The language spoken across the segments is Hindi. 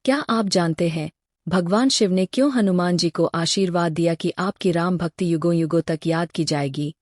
क्या आप जानते हैं भगवान शिव ने क्यों हनुमान जी को आशीर्वाद दिया कि आपकी राम भक्ति युगों युगों तक याद की जाएगी?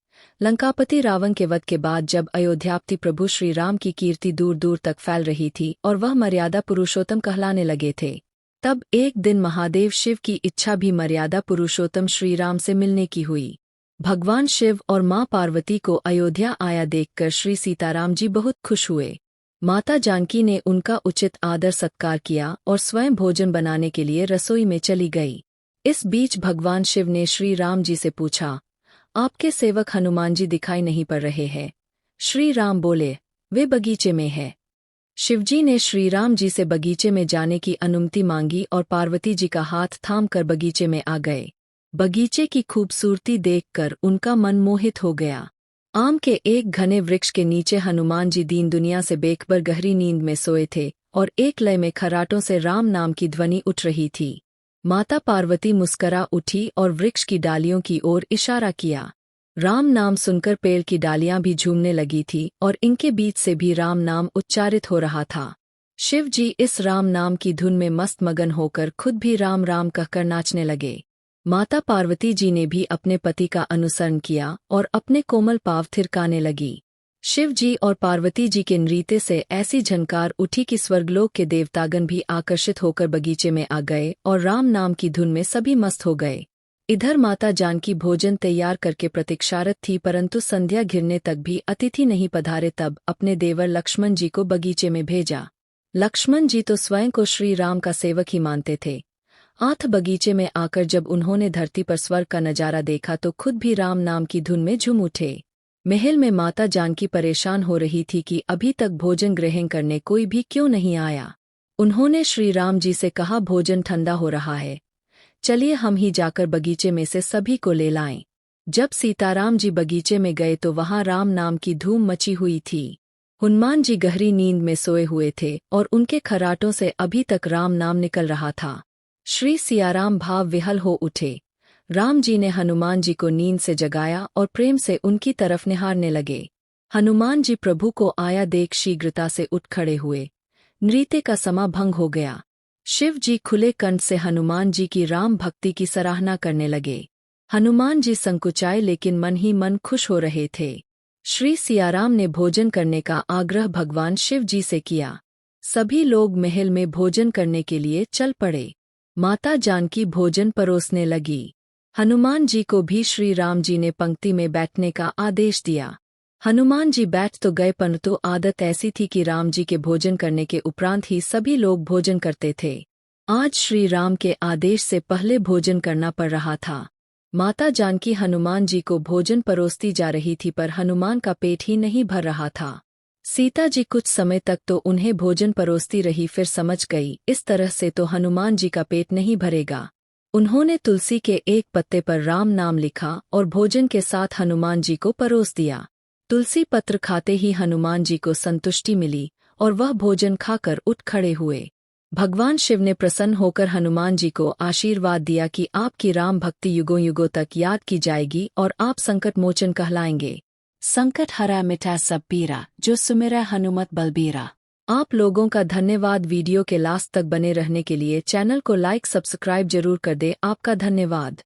लंकापति रावण के वध के बाद जब अयोध्यापति प्रभु श्री राम की कीर्ति दूर दूर तक फैल रही थी और वह मर्यादा पुरुषोत्तम कहलाने लगे थे, तब एक दिन महादेव शिव की इच्छा भी मर्यादा पुरुषोत्तम श्री राम से मिलने की हुई। भगवान शिव और माँ पार्वती को अयोध्या आया देखकर श्री सीताराम जी बहुत खुश हुए। माता जानकी ने उनका उचित आदर सत्कार किया और स्वयं भोजन बनाने के लिए रसोई में चली गई। इस बीच भगवान शिव ने श्री राम जी से पूछा, आपके सेवक हनुमान जी दिखाई नहीं पड़ रहे हैं? श्री राम बोले, वे बगीचे में है। शिवजी ने श्री राम जी से बगीचे में जाने की अनुमति मांगी और पार्वती जी का हाथ थामकर बगीचे में आ गए। बगीचे की खूबसूरती देखकर उनका मन मोहित हो गया। आम के एक घने वृक्ष के नीचे हनुमान जी दीन दुनिया से बेखबर गहरी नींद में सोए थे और एक लय में खराटों से राम नाम की ध्वनि उठ रही थी। माता पार्वती मुस्करा उठी और वृक्ष की डालियों की ओर इशारा किया। राम नाम सुनकर पेड़ की डालियां भी झूमने लगी थी और इनके बीच से भी राम नाम उच्चारित हो रहा था। शिव जी इस राम नाम की धुन में मस्त मगन होकर खुद भी राम राम कहकर नाचने लगे। माता पार्वती जी ने भी अपने पति का अनुसरण किया और अपने कोमल पाँव थिरकाने लगी। शिव जी और पार्वती जी के नृत्य से ऐसी झनकार उठी कि स्वर्गलोक के देवतागण भी आकर्षित होकर बगीचे में आ गए और राम नाम की धुन में सभी मस्त हो गए। इधर माता जानकी भोजन तैयार करके प्रतीक्षारत थी, परंतु संध्या घिरने तक भी अतिथि नहीं पधारे। तब अपने देवर लक्ष्मण जी को बगीचे में भेजा। लक्ष्मण जी तो स्वयं को श्री राम का सेवक ही मानते थे। आठ बगीचे में आकर जब उन्होंने धरती पर स्वर्ग का नजारा देखा तो खुद भी राम नाम की धुन में झूम उठे। महल में माता जानकी परेशान हो रही थी कि अभी तक भोजन ग्रहण करने कोई भी क्यों नहीं आया। उन्होंने श्री राम जी से कहा, भोजन ठंडा हो रहा है, चलिए हम ही जाकर बगीचे में से सभी को ले लाएं। जब सीताराम जी बगीचे में गए तो वहां राम नाम की धूम मची हुई थी। हनुमान जी गहरी नींद में सोए हुए थे और उनके खराटों से अभी तक राम नाम निकल रहा था। श्री सियाराम भाव विहल हो उठे। राम जी ने हनुमान जी को नींद से जगाया और प्रेम से उनकी तरफ निहारने लगे। हनुमान जी प्रभु को आया देख शीघ्रता से उठ खड़े हुए। नृत्य का समा भंग हो गया। शिव जी खुले कंठ से हनुमान जी की राम भक्ति की सराहना करने लगे। हनुमान जी संकुचाए लेकिन मन ही मन खुश हो रहे थे। श्री सियाराम ने भोजन करने का आग्रह भगवान शिव जी से किया। सभी लोग महल में भोजन करने के लिए चल पड़े। माता जानकी भोजन परोसने लगी। हनुमान जी को भी श्री राम जी ने पंक्ति में बैठने का आदेश दिया। हनुमान जी बैठ तो गए, परंतु आदत ऐसी थी कि राम जी के भोजन करने के उपरांत ही सभी लोग भोजन करते थे। आज श्री राम के आदेश से पहले भोजन करना पड़ रहा था। माता जानकी हनुमान जी को भोजन परोसती जा रही थी, पर हनुमान का पेट ही नहीं भर रहा था। सीता जी कुछ समय तक तो उन्हें भोजन परोसती रही, फिर समझ गई इस तरह से तो हनुमान जी का पेट नहीं भरेगा। उन्होंने तुलसी के एक पत्ते पर राम नाम लिखा और भोजन के साथ हनुमान जी को परोस दिया। तुलसी पत्र खाते ही हनुमान जी को संतुष्टि मिली और वह भोजन खाकर उठ खड़े हुए। भगवान शिव ने प्रसन्न होकर हनुमान जी को आशीर्वाद दिया कि आपकी राम भक्ति युगों युगों तक याद की जाएगी और आप संकट मोचन कहलाएंगे। संकट हरा मिटा सब पीरा, जो सुमिरै हनुमत बलबीरा। आप लोगों का धन्यवाद। वीडियो के लास्ट तक बने रहने के लिए चैनल को लाइक सब्सक्राइब जरूर कर दे। आपका धन्यवाद।